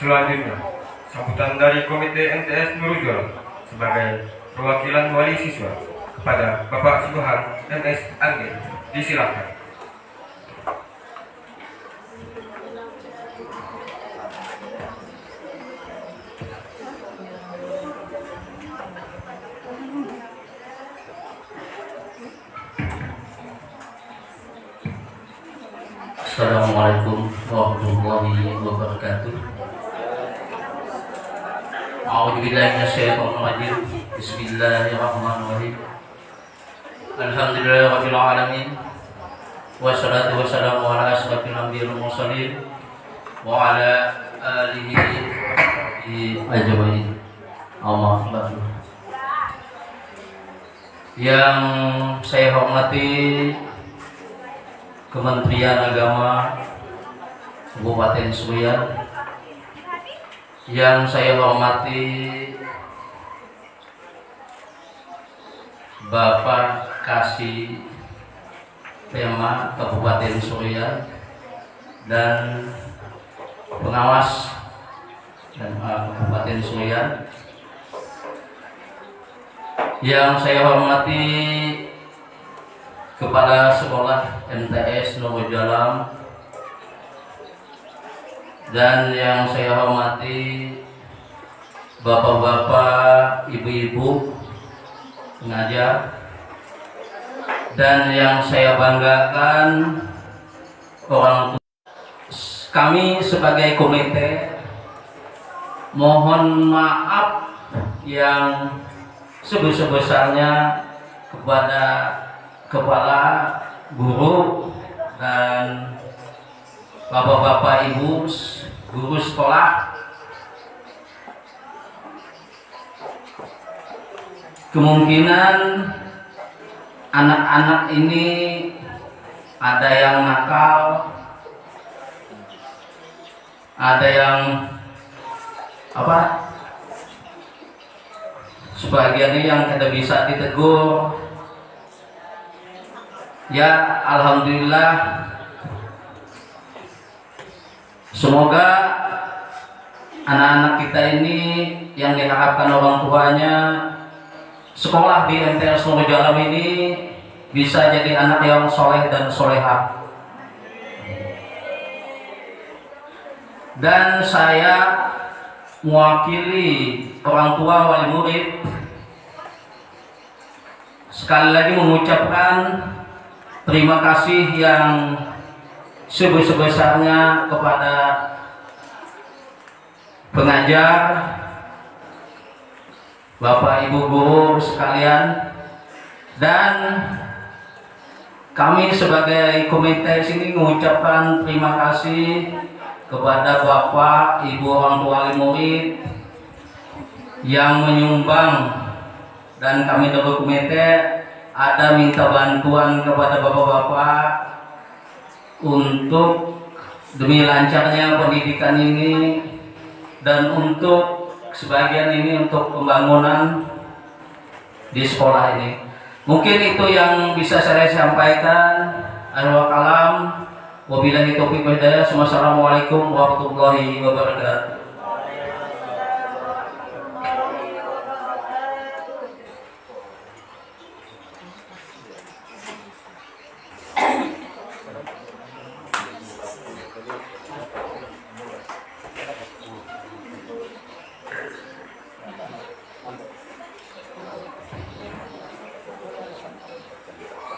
Selanjutnya, sambutan dari Komite MTS Nurul sebagai perwakilan wali siswa kepada Bapak Subhan MS Angge, disilakan. Assalamualaikum warahmatullahi wabarakatuh. A'udzubillahi minasyaitonir rajim. Bismillahirrahmanirrahim. Alhamdulillahirabbil alamin. Wassalatu wassalamu ala asyrofil anbiya'i wal mursalin wa ala alihi ajmain. Amma ba'du. Yang saya hormati Kementerian Agama Kabupaten Seruyan, yang saya hormati Bapak Kasih Pema Kabupaten Seruyan dan pengawas dan Kabupaten Seruyan, yang saya hormati Kepala Sekolah MTS Nurul Jalam, dan yang saya hormati bapak-bapak, ibu-ibu pengajar, dan yang saya banggakan orang tua. Kami sebagai komite mohon maaf yang sebesar-besarnya kepada kepala guru dan bapak-bapak ibu guru sekolah. Kemungkinan anak-anak ini ada yang nakal, ada yang sebagian yang tidak bisa ditegur. Ya, alhamdulillah, semoga anak-anak kita ini yang diharapkan orang tuanya sekolah di MTS Nurul Jalam ini bisa jadi anak yang soleh dan solehah. Dan saya mewakili orang tua wali murid sekali lagi mengucapkan terima kasih yang sebesar-besarnya kepada pengajar, Bapak Ibu guru sekalian, dan kami sebagai komite sini mengucapkan terima kasih kepada Bapak Ibu orang tua wali murid yang menyumbang, dan kami dari komite ada minta bantuan kepada bapak-bapak untuk demi lancarnya pendidikan ini, dan untuk sebagian ini untuk pembangunan di sekolah ini. Mungkin itu yang bisa saya sampaikan. Akhirul kalam, wabillahi taufiq wal hidayah. Wassalamualaikum warahmatullahi wabarakatuh.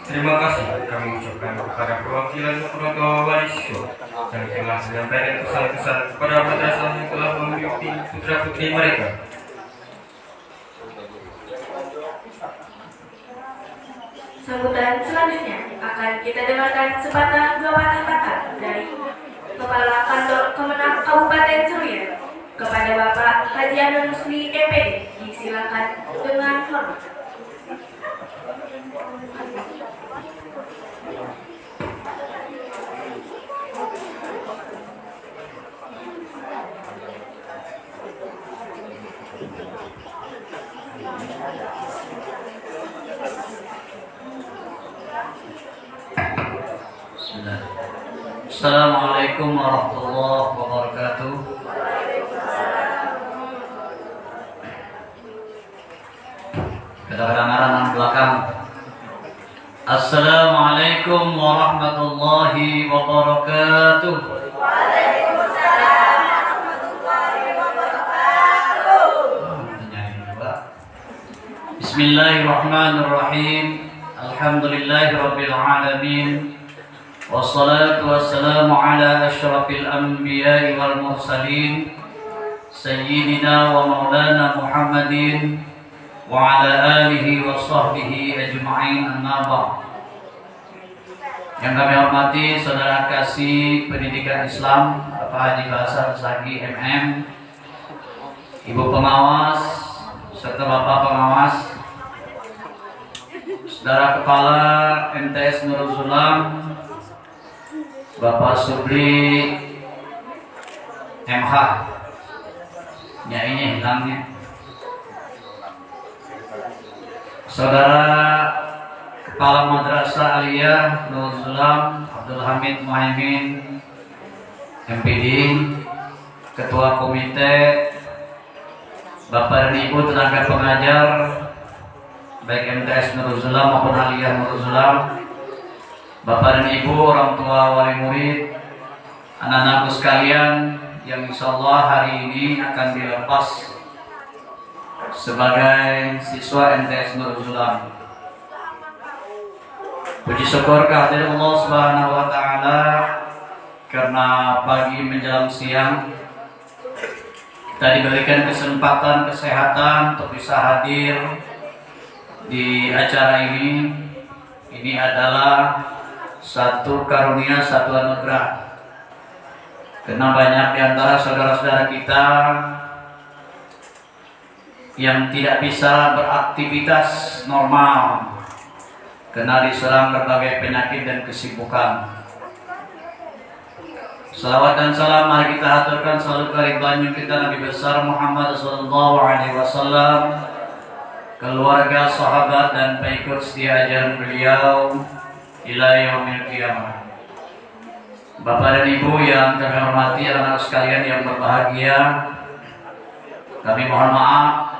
Terima kasih kami ucapkan kepada perwakilan orang tua wali siswa yang telah menyampaikan pesan-pesan kepada madrasah yang telah mengikuti putra-putri mereka. Sambutan selanjutnya akan kita dengarkan sepatah dua patah kata dari Kepala Kantor Kemenang Kabupaten Seruyan kepada Bapak Haji Anur Rusli MPD. Disilakan dengan hormat. Assalamualaikum warahmatullahi wabarakatuh. Assalamualaikum warahmatullahi wabarakatuh. Bismillahirrahmanirrahim. Alhamdulillahirabbil alamin. Wassalatu wassalamu ala asyrafil anbiya'i wal mursalin sayyidina wa maulana Muhammadin wa ala alihi wa sahbihi ajma'in, amma ba'd. Yang kami hormati saudara kasih pendidikan Islam Bapak Haji Bahasa Sagi MM, Ibu pengawas serta Bapak pengawas, Saudara Kepala MTS Nurul Zulam, Bapak Subli MH, ya ini hilangnya, Saudara Kepala Madrasah Aliyah Nurul Zulam Abdul Hamid Muhaimin MPD, Ketua Komite, Bapak dan Ibu tenaga pengajar baik MTS Nurul Zulam maupun Aliyah Nurul Zulam, Bapak dan Ibu orang tua wali murid, anak-anakku sekalian yang insya Allah hari ini akan dilepas sebagai siswa MTS Nurul Zulam. Puji syukur kehadirat Allah Subhanahu wa taala karena pagi menjelang siang kita diberikan kesempatan kesehatan untuk bisa hadir di acara ini. Ini adalah satu karunia, satu anugerah. Karena banyak di antara saudara-saudara kita yang tidak bisa beraktivitas normal karena diserang berbagai penyakit dan kesibukan. Salawat dan salam mari kita haturkan selalu keridhaan kita Nabi besar Muhammad SAW, keluarga, sahabat dan pengikut setia ajaran beliau ila yaumil qiyamah. Bapak dan Ibu yang kami hormati, anak-anak sekalian yang berbahagia, kami mohon maaf.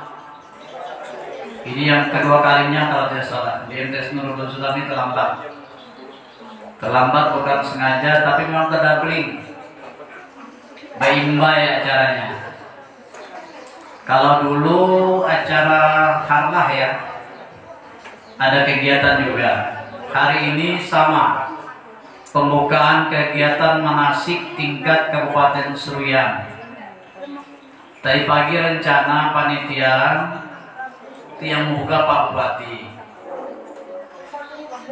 Ini yang kedua kalinya kalau tidak salah di MTS Nurul Zulam ini terlambat. Terlambat bukan sengaja, tapi memang terdabling. Baik-baik acaranya. Kalau dulu acara harlah ya, ada kegiatan juga. Hari ini sama, pembukaan kegiatan manasik tingkat Kabupaten Seruyan. Tadi pagi rencana panitia yang membuka Pak Bupati.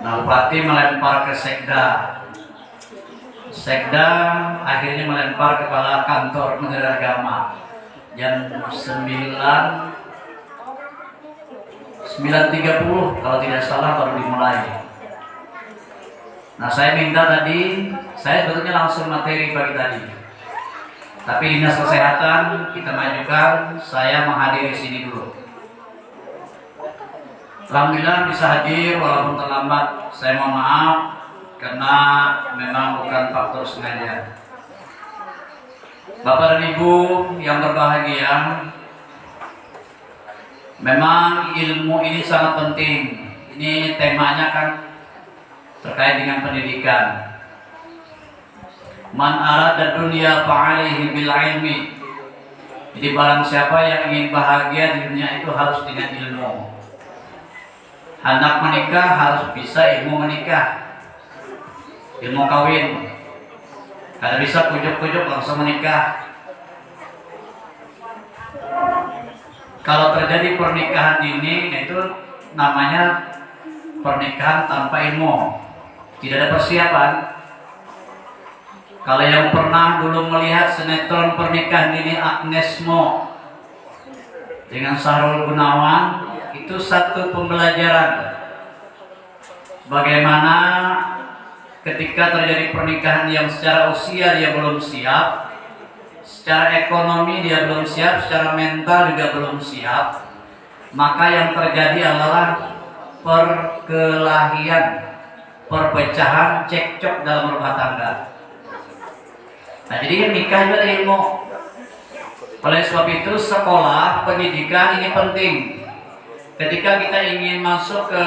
Nah, Bupati melempar ke Sekda. Sekda akhirnya melempar kepala kantor Menteri Agama. Jam 9.30 kalau tidak salah baru dimulai. Nah, saya minta tadi, saya sebetulnya langsung materi pagi tadi. Tapi Dinas Kesehatan kita majukan, saya menghadiri sini dulu. Alhamdulillah bisa hadir walaupun terlambat. Saya mohon maaf karena memang bukan faktor sengaja. Bapak dan Ibu yang berbahagia, memang ilmu ini sangat penting. Ini temanya kan terkait dengan pendidikan. Man arada dunya fa'alaihi bil ilmi. Jadi barang siapa yang ingin bahagia di dunia itu harus dengan ilmu. Anak menikah harus bisa ilmu menikah, ilmu kawin. Kada bisa pujuk-pujuk langsung menikah. Kalau terjadi pernikahan dini, itu namanya pernikahan tanpa ilmu, tidak ada persiapan. Kalau yang pernah dulu melihat sinetron pernikahan dini Agnes Mo dengan Sahrul Gunawan, itu satu pembelajaran bagaimana ketika terjadi pernikahan yang secara usia dia belum siap, secara ekonomi dia belum siap, secara mental juga belum siap, maka yang terjadi adalah perkelahian, perpecahan, cekcok dalam rumah tangga. Nah, jadi nikah juga ada ilmu. Oleh sebab itu sekolah pendidikan ini penting. ketika kita ingin masuk ke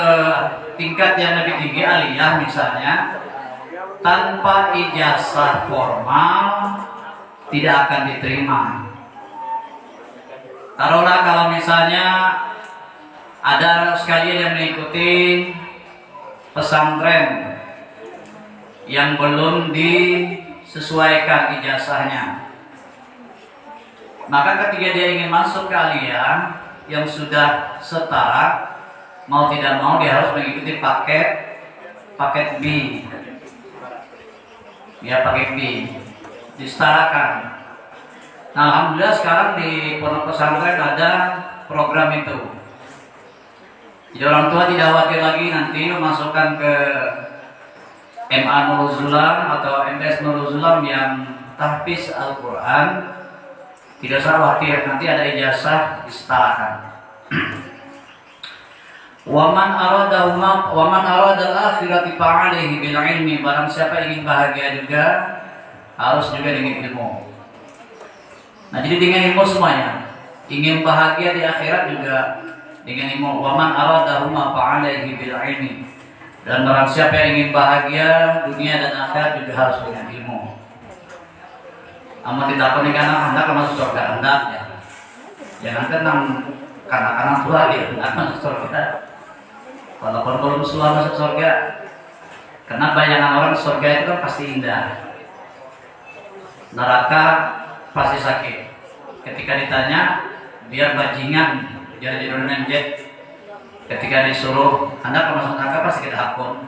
tingkat yang lebih tinggi aliyah misalnya, tanpa ijazah formal tidak akan diterima. Taruhlah kalau misalnya ada sekalian yang mengikuti pesantren yang belum disesuaikan ijazahnya, maka ketika dia ingin masuk ke aliyah yang sudah setara, mau tidak mau dia harus mengikuti paket B, ya paket B disetarakan. Nah, alhamdulillah sekarang di pondok pesantren ada program itu. Jadi orang tua tidak khawatir lagi nanti memasukkan ke MA Nurul Zulam atau MS Nurul Zulam yang tahfiz Al-Quran, tidak usah khawatir, nanti ada ijazah disetarakan. Waman arada al-akhirati fa'alaihi bil ilmi, barang siapa ingin bahagia juga harus juga dengan ilmu. Nah, jadi dengan ilmu semuanya. Ingin bahagia di akhirat juga dengan ilmu. Waman aradahuma fa'alaihi bil ilmi, dan barang siapa yang ingin bahagia dunia dan akhirat juga harus dengan ilmu. Amat tidak pernah karena hendak masuk surga, hendak ya. Jangan tenang karena tua dia hendak masuk surga. Walaupun belum semua masuk surga, karena bayangan orang surga itu kan pasti indah, neraka pasti sakit. Ketika ditanya biar bajingan jadi dunia jet, ketika disuruh hendak masuk neraka pasti kita hakun.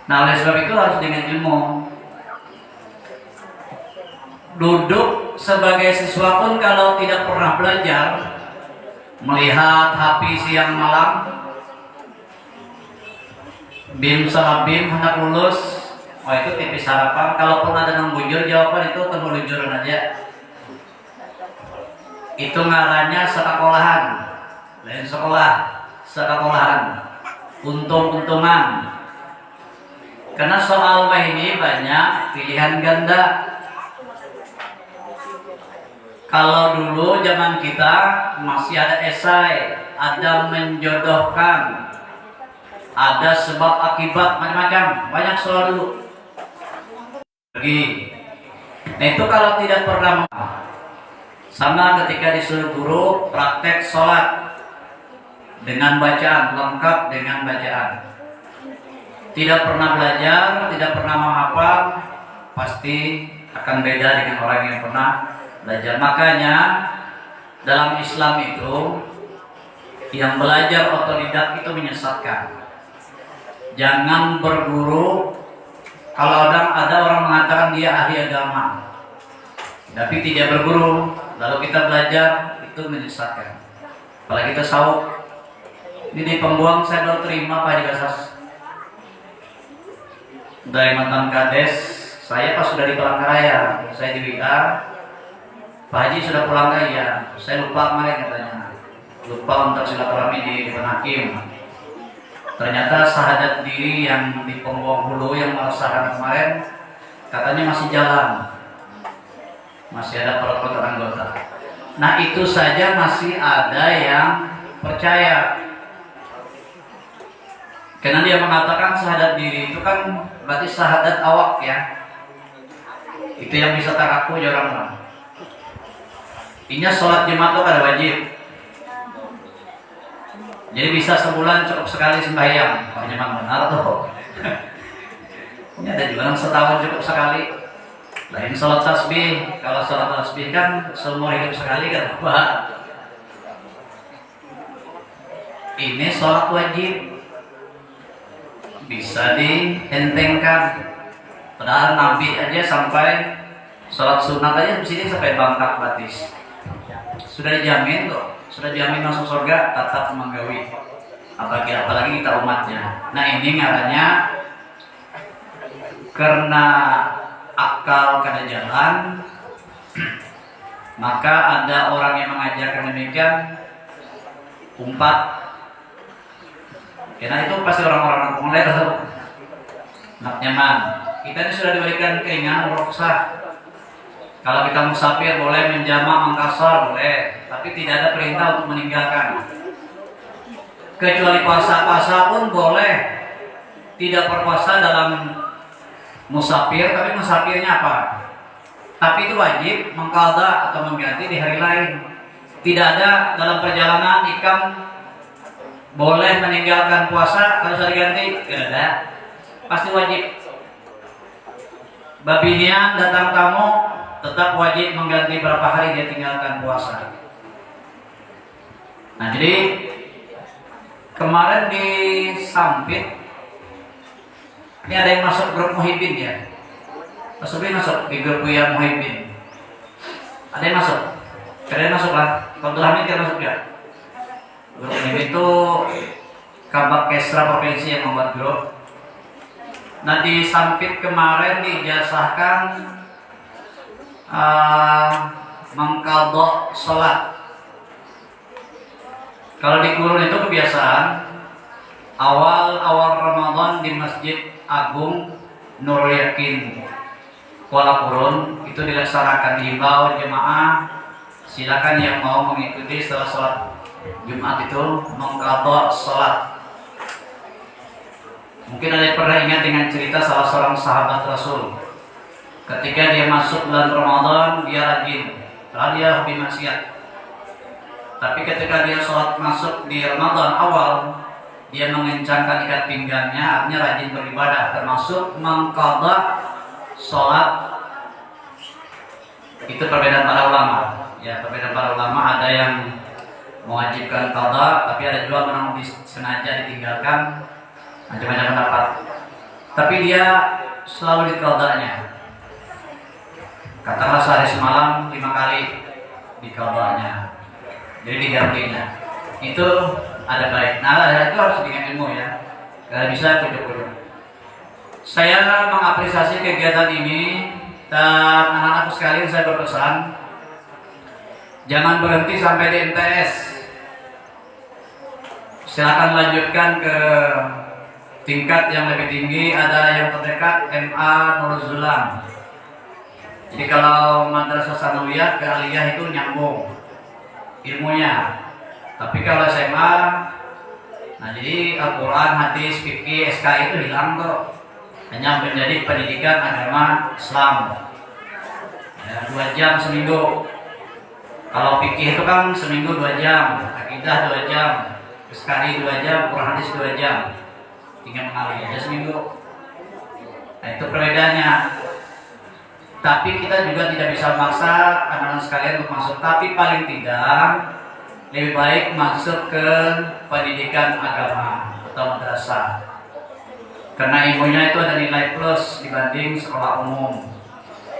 Nah, oleh sebab itu harus dengan ilmu. Duduk sebagai siswa pun kalau tidak pernah belajar, melihat HP siang malam, BIM salah BIM hendak lulus, oh itu tipis harapan. Kalaupun ada yang bujur jawaban itu terbujuran aja. Itu ngarannya sekolahan, lain sekolah, sekolahan, untung-untungan. Karena soal ini banyak pilihan ganda. Kalau dulu zaman kita masih ada esai, ada menjodohkan, ada sebab akibat, macam-macam, banyak soal dulu. Nah itu kalau tidak pernah, sama ketika disuruh guru praktek sholat dengan bacaan, lengkap dengan bacaan. Tidak pernah belajar, tidak pernah menghafal, pasti akan beda dengan orang yang pernah belajar. Makanya dalam Islam itu yang belajar otodidak itu menyesatkan. Jangan berguru. Kalau ada orang mengatakan dia ahli agama, tapi tidak berguru, lalu kita belajar, itu menyesatkan. Kalau kita sauk, ini di Pembuang saya baru terima Pak Haji Basas dari mantan kades. Saya pas sudah di Palangkaraya, saya di WA, Pak Haji sudah pulang gak? Ya, saya lupa kemarin katanya. Lupa untuk silaturahmi di depan hakim. Ternyata syahadat diri yang di Pembuang Hulu yang merasakan kemarin, katanya masih jalan. Masih ada peraturan anggota. Nah itu saja masih ada yang percaya. Karena dia mengatakan syahadat diri itu kan berarti syahadat awak ya. Itu yang bisa teraku ya orang. Intinya sholat Jumat itu ada wajib. Jadi bisa sebulan cukup sekali sembahyang. Oh, memang benar tuh. Ini ada juga yang setahun cukup sekali. Lain sholat tasbih. Kalau sholat tasbih kan seumur hidup sekali kan. Wah. Ini sholat wajib. Bisa dihentengkan. Padahal Nabi aja sampai sholat sunat aja di sini sampai bangkak batis. Sudah dijamin tuh, sudah dijamin masuk surga, tetap menggawi. Apalagi kita umatnya. Nah ini ngarannya karena akal kada jalan, maka ada orang yang mengajarkan demikian, umpat. Karena itu pasti orang-orang mulai tahu nak nyaman. Kita ini sudah diberikan keringanan rukhsah. Kalau kita musafir boleh menjamak, mengkasar boleh, tapi tidak ada perintah untuk meninggalkan. Kecuali puasa pun boleh tidak berpuasa dalam musafir, tapi musafirnya apa? Tapi itu wajib mengqadha atau mengganti di hari lain. Tidak ada dalam perjalanan ikam boleh meninggalkan puasa kalau sudah diganti, tidak ada. Pasti wajib. Babinian datang tamu tetap wajib mengganti berapa hari dia tinggalkan puasa. Nah, jadi kemarin di Sampit ini ada yang masuk grup Muhyiddin ya. Masuk di grup yang Muhyiddin. Ada yang masuk? Ada yang masuk lah. Abdul Hamid kan masuk ya. Grup ini itu Kabak Kesra Provinsi yang membuat grup. Nah, di Sampit kemarin diijazahkan mengqadha sholat. Kalau di Kurun itu kebiasaan awal Ramadan di Masjid Agung Nur Yakin Kuala Kurun itu dilaksanakan, dihimbau jemaah silakan yang mau mengikuti setelah sholat Jumat itu mengqadha sholat. Mungkin ada yang pernah ingat dengan cerita salah seorang sahabat Rasul. Ketika dia masuk bulan Ramadan, dia rajin, padahal dia hobi maksiat. Tapi ketika dia sholat masuk di Ramadan awal, dia mengencangkan ikat pinggangnya, artinya rajin beribadah, termasuk mengqadha sholat. Itu perbedaan para ulama. Ya, perbedaan para ulama, ada yang mewajibkan qadha, tapi ada juga yang sengaja ditinggalkan, macam-macam pendapat. Tapi dia selalu diqadhanya. Katakanlah sehari semalam 5 kali diqadhanya. Jadi digantinya. Itu ada baik. Nah, itu harus dengan ilmu ya. Kalau bisa kujuk-kujuk. Saya mengapresiasi kegiatan ini dan anak-anakku sekalian saya berpesan jangan berhenti sampai di MTS. Silakan lanjutkan ke tingkat yang lebih tinggi, ada yang terdekat MA Nurul Zulam. Jadi kalau madrasah sanawiyah ke aliyah itu nyambung ilmunya. Tapi kalau SMA, nah jadi Al-Quran, hadis, fikih, SK itu hilang kok. Hanya menjadi pendidikan agama Islam. Ya, 2 jam seminggu. Kalau fikih itu kan seminggu 2 jam, akidah 2 jam, SKI 2 jam, Quran hadis 2 jam. Tinggal mengalir aja seminggu. Nah, itu perbedaannya. Tapi kita juga tidak bisa memaksa anak-anak sekalian untuk masuk. Tapi paling tidak lebih baik masuk ke pendidikan agama atau madrasah. Karena ilmunya itu ada nilai plus dibanding sekolah umum.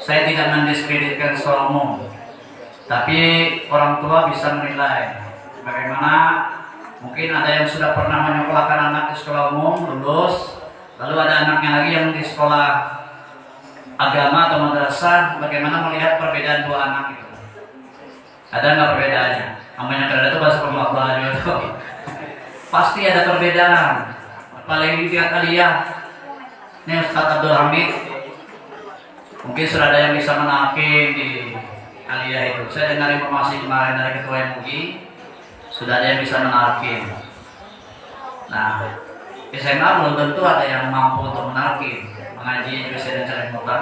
Saya tidak mendiskreditkan sekolah umum, tapi orang tua bisa menilai bagaimana. Mungkin ada yang sudah pernah menyekolahkan anak di sekolah umum, lulus, lalu ada anaknya lagi yang di sekolah agama atau madrasah, bagaimana melihat perbedaan 2 anak itu? Ada nggak perbedaannya? Namanya kerada itu bahasa pembahasan itu. Pasti ada perbedaan. Apalagi di tingkat aliyah. Ini Ustaz Abdul Hamid, mungkin sudah ada yang bisa menakin di aliyah itu. Saya dengar informasi kemarin dari Ketua MUI, sudah ada yang bisa menarkin. Nah, SMA belum tentu ada yang mampu untuk menarkin. Mengaji juga saya celemotan,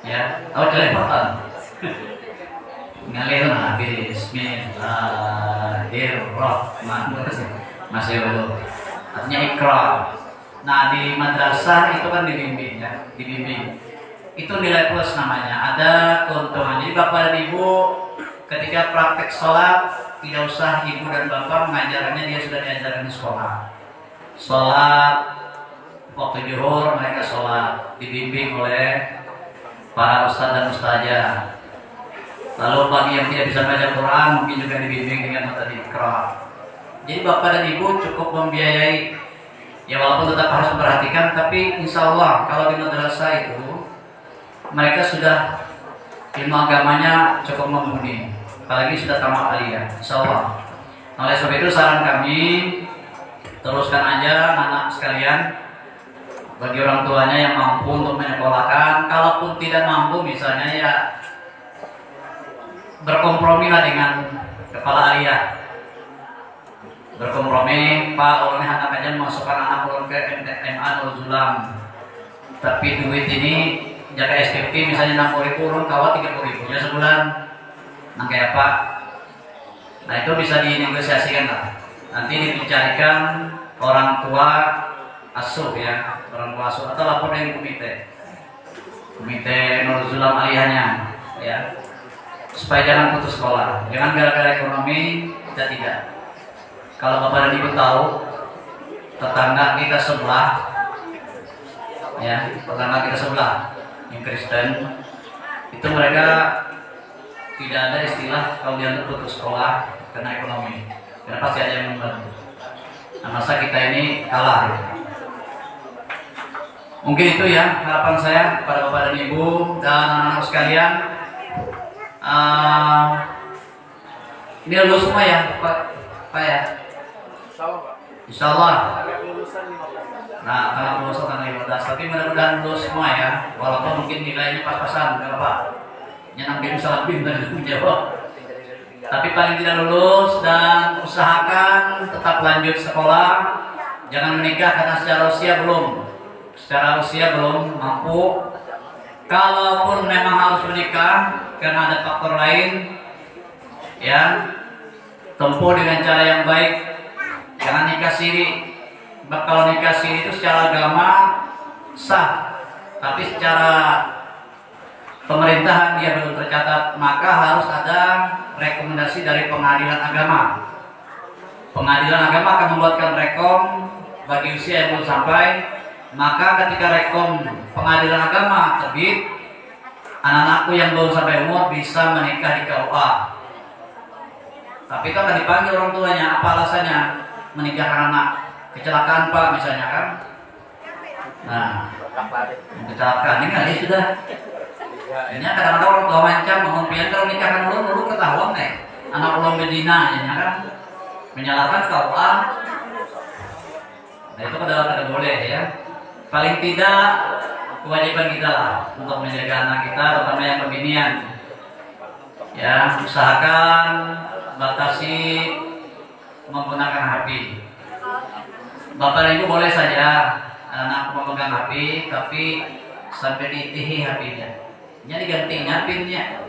ya, tahu celemotan? Ngalir lah, Bismillahirrahmanirrahim. Masih dulu. Artinya ikrar. Nah, di madrasah itu kan dibimbing, ya, dibimbing. Itu nilai plus namanya. Ada keuntungan. Jadi bapak dan ibu ketika praktek sholat tidak usah ibu dan bapak mengajarkannya, dia sudah diajarkan di sekolah. Sholat waktu zuhur mereka sholat dibimbing oleh para ustadz dan ustazah. Lalu bagi yang tidak bisa baca Quran mungkin juga dibimbing dengan metode Iqra. Jadi bapak dan ibu cukup membiayai, ya walaupun tetap harus memperhatikan, tapi insya Allah kalau di madrasah itu mereka sudah ilmu agamanya cukup mumpuni, apalagi sudah tamat aliyah, insya Allah. Oleh sebab itu saran kami, teruskan aja anak sekalian. bagi orang tuanya yang mampu untuk menyekolahkan. Kalaupun tidak mampu, misalnya ya berkompromi lah dengan kepala ayah. Berkompromi, Pak, oleh anak aja masukkan anak ulun ke MA Nurul Zulam. Tapi duit ini jaga SPP misalnya 60.000, ulun kawat 30.000 ya sebulan. Nah kayak apa? Nah itu bisa dinegosiasikan lah. Nanti dicarikan orang tua asuh ya, orang tua asuh atau lapor dari komite Nurul Zulam ayahnya ya, supaya jangan putus sekolah, jangan gara-gara ekonomi kita tidak. Kalau bapak dan ibu tahu tetangga kita sebelah ya, tetangga kita sebelah yang Kristen itu mereka tidak ada istilah kalau dia putus sekolah karena ekonomi, karena pasti ada yang membantu. Nah masa kita ini kalah ya. Mungkin itu ya harapan saya kepada bapak dan ibu dan anak-anak sekalian. Ini lulus semua ya Pak ya? Insya Allah. Nah karena lulus tanggal 15, tapi mudah-mudahan lulus semua ya, walaupun mungkin nilainya pas-pasan, gak apa-apa. Nyenang dia bisa lebih dari menjawab. Tapi paling tidak lulus dan usahakan tetap lanjut sekolah. Jangan menikah karena secara usia belum mampu. Kalaupun memang harus menikah karena ada faktor lain, ya tempuh dengan cara yang baik. Jangan nikah siri. Kalau nikah siri itu secara agama sah, tapi secara pemerintahan dia belum tercatat, maka harus ada rekomendasi dari pengadilan agama. Pengadilan agama akan membuatkan rekom bagi usia yang belum sampai. Maka ketika rekom pengadilan agama terbit, anak-anakku yang belum sampai umur bisa menikah di KUA. Tapi itu akan dipanggil orang tuanya, apa alasannya menikahkan anak? Kecelakaan Pak misalnya kan. Nah, kecelakaan ini kali sudah. Ini kadang-kadang orang tua macam mengumpulkan kalau nikahkan dulu ketahuan nih anak ulun bedina ya kan, menyalahkan KUA. Nah itu kada boleh ya. Paling tidak kewajiban kita lah untuk menjaga anak kita, terutama yang pembinian. Ya usahakan batasi menggunakan HP. Bapak dan ibu boleh saja anak memegang HP, tapi sampai diitihi HP-nya. Jadi gantinya pinnya.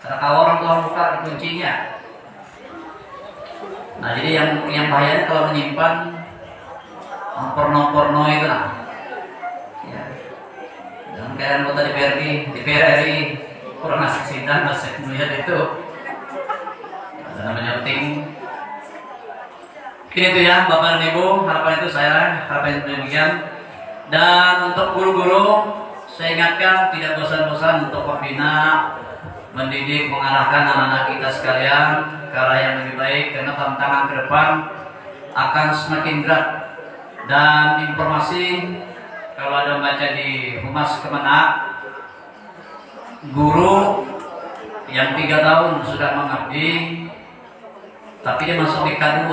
Karena kalau orang tua buka kuncinya. Nah jadi yang bahayanya kalau menyimpan porno itu lah. Ya. Jangan kayak anggota DPR kurang asik sidang masih melihat itu. Ada namanya penting. Mungkin itu ya Bapak dan Ibu, harapan itu saya, harapan itu demikian. Dan untuk guru-guru, saya ingatkan tidak bosan-bosan untuk membina, mendidik, mengarahkan anak-anak kita sekalian ke arah yang lebih baik, karena tantangan ke depan akan semakin berat. Dan informasi kalau ada baca di Humas Kemenak, guru yang 3 tahun sudah mengabdi, tapi dia masuk di K2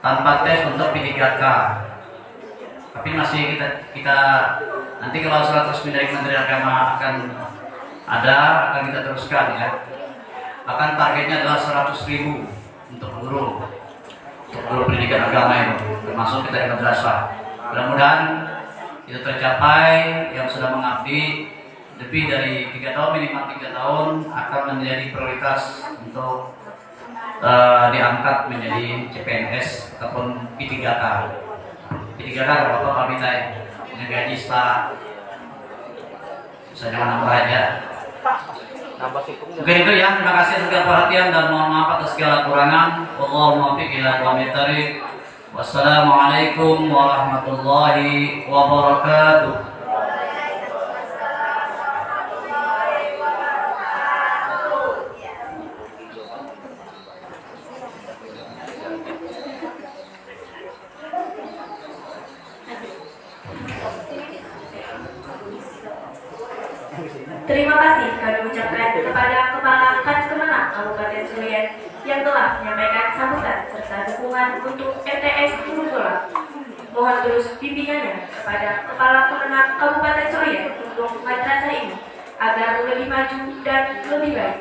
tanpa tes untuk P3K. Tapi masih kita nanti kalau surat resmi dari Kementerian Agama akan kita teruskan ya. Akan targetnya adalah 100.000 untuk guru pendidikan agama itu, termasuk kita yang madrasah. Mudah-mudahan itu tercapai. Yang sudah mengabdi lebih dari 3 tahun, minimal 3 tahun akan menjadi prioritas untuk diangkat menjadi CPNS ataupun P3K. P3K kalau Bapak minta punya gaji setara, bisa jangan nambah aja. Mungkin itu ya. Terima kasih segala perhatian dan mohon maaf atas segala kurangan. Wallahu muwaffiq ila aqwamit thariq. Wassalamualaikum warahmatullahi wabarakatuh. Terima kasih kami ucapkan kepada Kepala Kans Kemenak Kabupaten Sulian yang telah menyampaikan sambutan serta dukungan untuk MTS Nurul Zulam. Mohon terus bimbingannya kepada Kepala Kemenang Kabupaten Surya untuk madrasah ini agar lebih maju dan lebih baik.